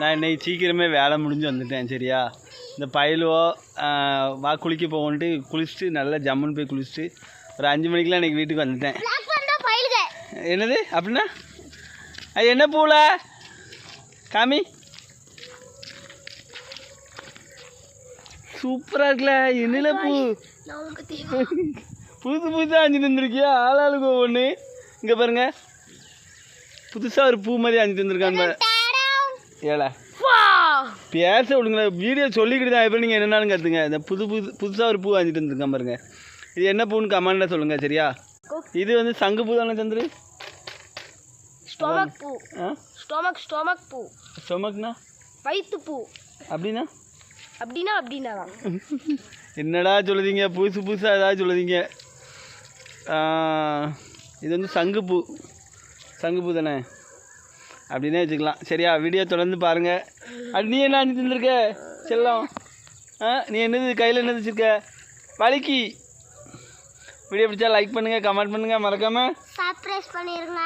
நான் இன்னைக்கு சீக்கிரமே வேலை முடிஞ்சு வந்துட்டேன். சரியா, இந்த பயலுவோ வா குளிக்க போகன்ட்டு குளிச்சுட்டு நல்லா ஜம்முன்னு போய் குளிச்சுட்டு ஒரு 5 மணிக்கெலாம் இன்றைக்கி வீட்டுக்கு வந்துட்டேன். என்னது அப்படின்னா அது என்ன பூல காமி சூப்பராக இருக்குல்ல. என்னல பூ புதுசாக அஞ்சு தந்துருக்கியா? ஆளாளுக்கு ஒவ்வொன்று. இங்கே பாருங்க, புதுசாக ஒரு பூ மாதிரி அஞ்சு தந்துருக்காங்க. ஏழை பேச விடுங்களா, வீடியோ சொல்லிக்கிட்டு தான். எப்படி நீங்கள் என்னென்னு கற்றுங்க. இந்த புதுசாக ஒரு பூ வாங்கிட்டு வந்துருக்கான் பாருங்க. இது என்ன பூன்னு கமெண்ட்டில் சொல்லுங்கள். சரியா, இது வந்து சங்கு பூ தானே சந்திரு? ஸ்டொமக் பூ. ஸ்டொமக் பூ. ஸ்டொமக்னா வயிற்று பூ. அப்படின்னா அப்படின்னா என்னடா சொல்லுதீங்க? புதுசாக ஏதாவது சொல்லுதீங்க. இது வந்து சங்கு பூ தானே அப்படின்னே வச்சுக்கலாம். சரியா, வீடியோ தொடர்ந்து பாருங்கள். அது நீ என்ன அஞ்சு தந்துருக்க செல்லம்? நீ என்னது கையில் என்ன வச்சுருக்க? வலிக்கு. வீடியோ பிடிச்சா லைக் பண்ணுங்கள், கமெண்ட் பண்ணுங்கள், மறக்காமல் சப்ஸ்கிரைப் பண்ணிடுங்க.